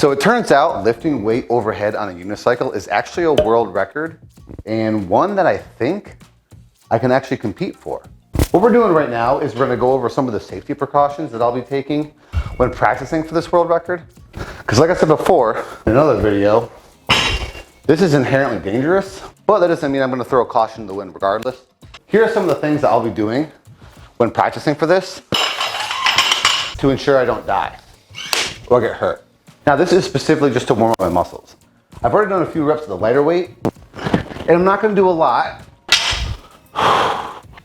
So it turns out lifting weight overhead on a unicycle is actually a world record, and one that I think I can actually compete for. What we're doing right now is we're gonna go over some of the safety precautions that I'll be taking when practicing for this world record. Because like I said before in another video, this is inherently dangerous, but that doesn't mean I'm gonna throw caution to the wind regardless. Here are some of the things that I'll be doing when practicing for this to ensure I don't die or get hurt. Now this is specifically just to warm up my muscles. I've already done a few reps of the lighter weight, and I'm not gonna do a lot.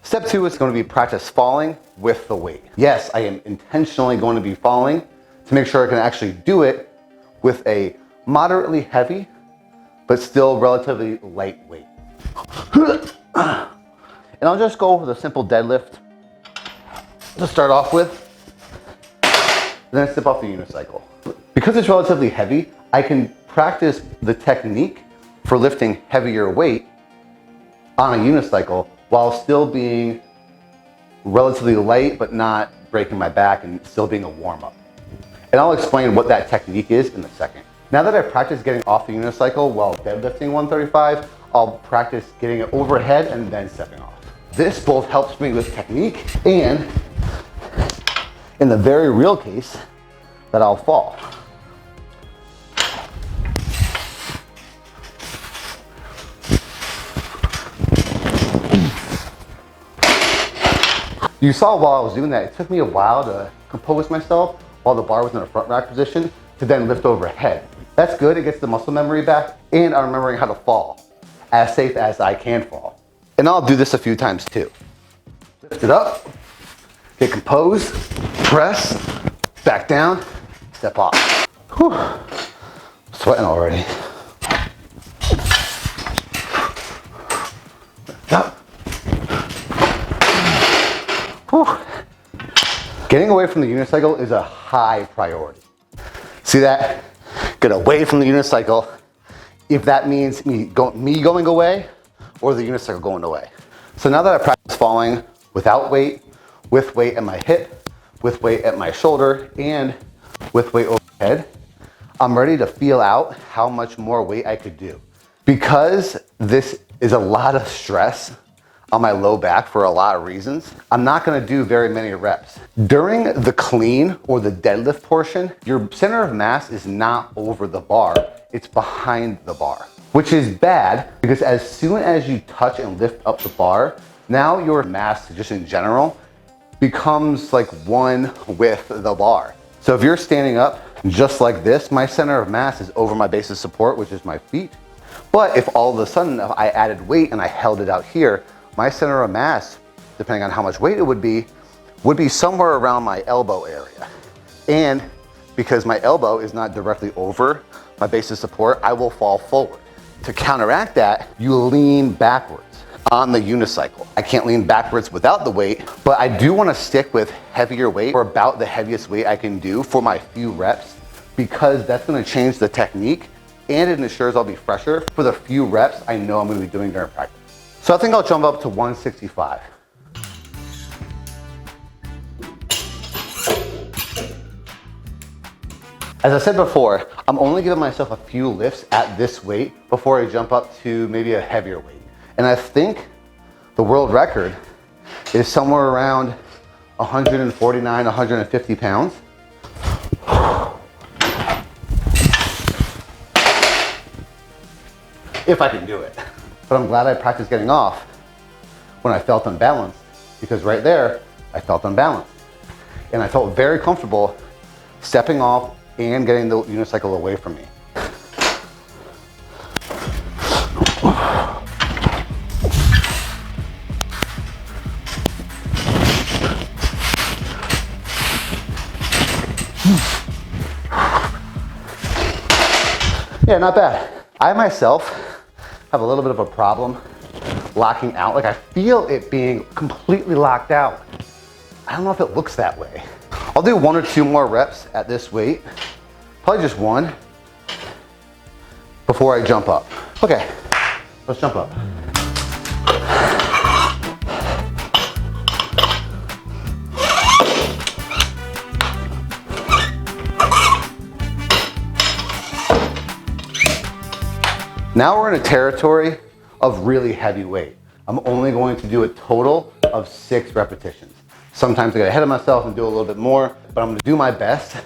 Step 2 is going to be practice falling with the weight. Yes, I am intentionally going to be falling to make sure I can actually do it with a moderately heavy, but still relatively light weight. And I'll just go with a simple deadlift to start off with, and then step off the unicycle. Because it's relatively heavy, I can practice the technique for lifting heavier weight on a unicycle while still being relatively light, but not breaking my back and still being a warm-up. And I'll explain what that technique is in a second. Now that I've practiced getting off the unicycle while deadlifting 135, I'll practice getting it overhead and then stepping off. This both helps me with technique and, in the very real case, that I'll fall. You saw while I was doing that, it took me a while to compose myself while the bar was in a front rack position to then lift overhead. That's good, it gets the muscle memory back, and I'm remembering how to fall as safe as I can fall. And I'll do this a few times too. Lift it up, get composed, press, back down, step off. Whew. Sweating already. Up. Whew. Getting away from the unicycle is a high priority. See that? Get away from the unicycle, if that means me going away or the unicycle going away. So now that I practice falling without weight, with weight at my hip, with weight at my shoulder, and with weight overhead, I'm ready to feel out how much more weight I could do. Because this is a lot of stress on my low back for a lot of reasons, I'm not gonna do very many reps. During the clean or the deadlift portion, your center of mass is not over the bar, it's behind the bar, which is bad because as soon as you touch and lift up the bar, now your mass just in general becomes like one with the bar. So if you're standing up just like this, my center of mass is over my base of support, which is my feet. But if all of a sudden I added weight and I held it out here, my center of mass, depending on how much weight it would be somewhere around my elbow area. And because my elbow is not directly over my base of support, I will fall forward. To counteract that, you lean backwards on the unicycle. I can't lean backwards without the weight, but I do want to stick with heavier weight or about the heaviest weight I can do for my few reps, because that's going to change the technique and it ensures I'll be fresher for the few reps I know I'm going to be doing during practice. So I think I'll jump up to 165. As I said before, I'm only giving myself a few lifts at this weight before I jump up to maybe a heavier weight. And I think the world record is somewhere around 149, 150 pounds. If I can do it. But I'm glad I practiced getting off when I felt unbalanced, because right there, I felt unbalanced. And I felt very comfortable stepping off and getting the unicycle away from me. Yeah, not bad. I myself have a little bit of a problem locking out. Like I feel it being completely locked out. I don't know if it looks that way. I'll do 1 or 2 more reps at this weight, probably just 1, before I jump up. Okay, let's jump up. Now we're in a territory of really heavy weight. I'm only going to do a total of 6 repetitions. Sometimes I get ahead of myself and do a little bit more, but I'm gonna do my best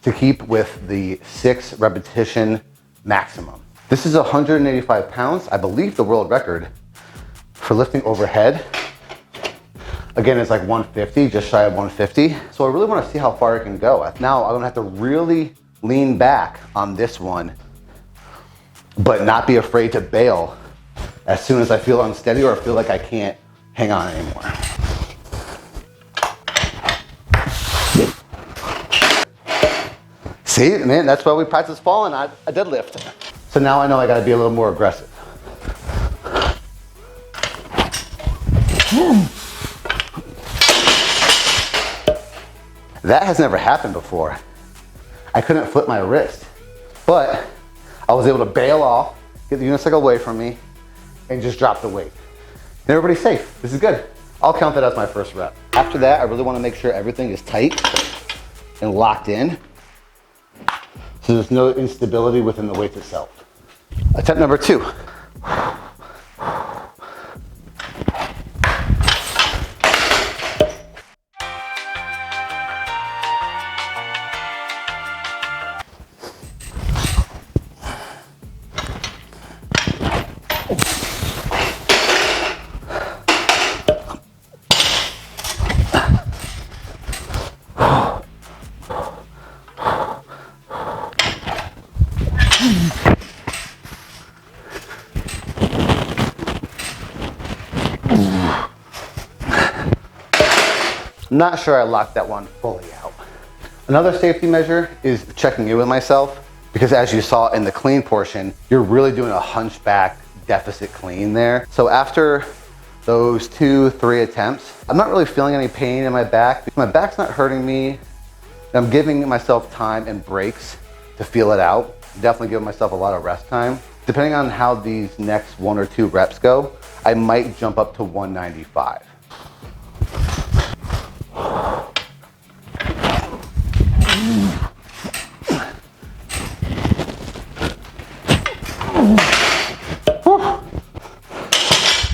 to keep with the 6 repetition maximum. This is 185 pounds. I believe the world record for lifting overhead, again, it's like 150, just shy of 150. So I really wanna see how far I can go. Now I'm gonna have to really lean back on this one, but not be afraid to bail as soon as I feel unsteady or feel like I can't hang on anymore. See, man, that's why we practice falling on a deadlift. So now I know I gotta be a little more aggressive. That has never happened before. I couldn't flip my wrist, but I was able to bail off, get the unicycle away from me, and just drop the weight. And everybody's safe. This is good. I'll count that as my first rep. After that, I really want to make sure everything is tight and locked in, so there's no instability within the weight itself. Attempt number 2. I'm not sure I locked that one fully out. Another safety measure is checking in with myself, because as you saw in the clean portion, you're really doing a hunchback deficit clean there. So after those 2-3 attempts, I'm not really feeling any pain in my back. My back's not hurting me. I'm giving myself time and breaks to feel it out. Definitely giving myself a lot of rest time. Depending on how these next 1 or 2 reps go, I might jump up to 195.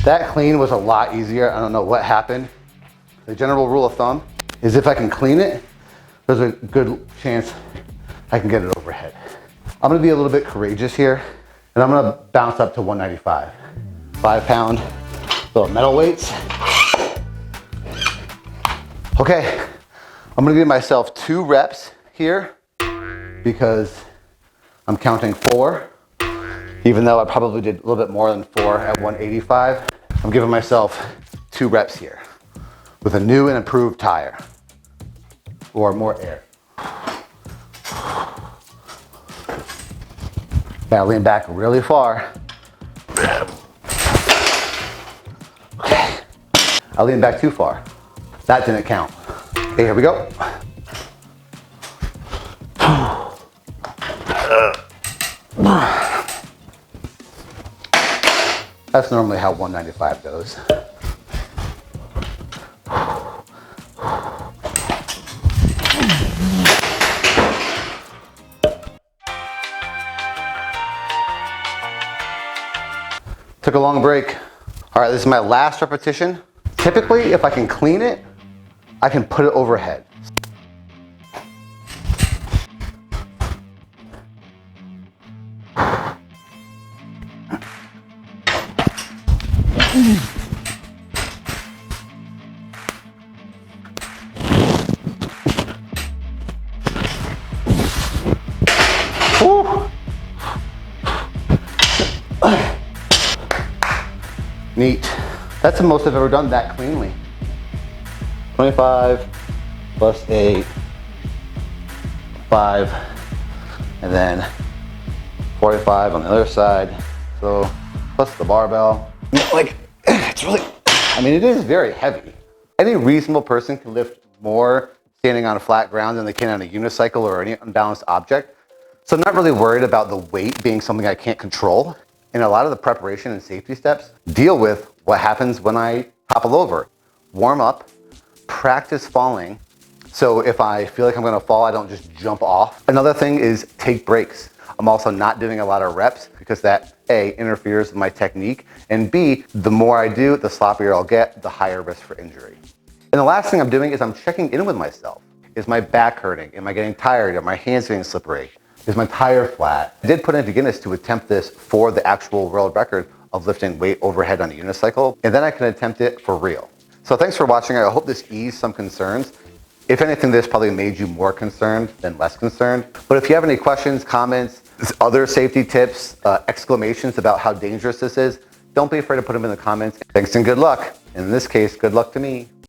That clean was a lot easier. I don't know what happened. The general rule of thumb is if I can clean it, there's a good chance I can get it overhead. I'm gonna be a little bit courageous here, and I'm gonna bounce up to 195. 5-pound little metal weights. Okay, I'm gonna give myself 2 reps here because I'm counting 4, even though I probably did a little bit more than 4 at 185. I'm giving myself 2 reps here with a new and improved tire or more air. Gotta lean back really far. Okay, I leaned back too far. That didn't count. Okay, here we go. That's normally how 195 goes. Took a long break. All right, this is my last repetition. Typically, if I can clean it, I can put it overhead. Neat. That's the most I've ever done that cleanly. 25 plus 8, 5, and then 45 on the other side. So plus the barbell. Like, it's really, I mean, it is very heavy. Any reasonable person can lift more standing on flat ground than they can on a unicycle or any unbalanced object. So I'm not really worried about the weight being something I can't control. And a lot of the preparation and safety steps deal with what happens when I topple over. Warm up, practice falling. So if I feel like I'm gonna fall, I don't just jump off. Another thing is take breaks. I'm also not doing a lot of reps because that A, interferes with my technique, and B, the more I do, the sloppier I'll get, the higher risk for injury. And the last thing I'm doing is I'm checking in with myself. Is my back hurting? Am I getting tired? Are my hands getting slippery? Is my tire flat? I did put into Guinness to attempt this for the actual world record of lifting weight overhead on a unicycle, and then I can attempt it for real. So thanks for watching. I hope this eased some concerns. If anything, this probably made you more concerned than less concerned. But if you have any questions, comments, other safety tips, exclamations about how dangerous this is, don't be afraid to put them in the comments. Thanks and good luck. In this case, good luck to me.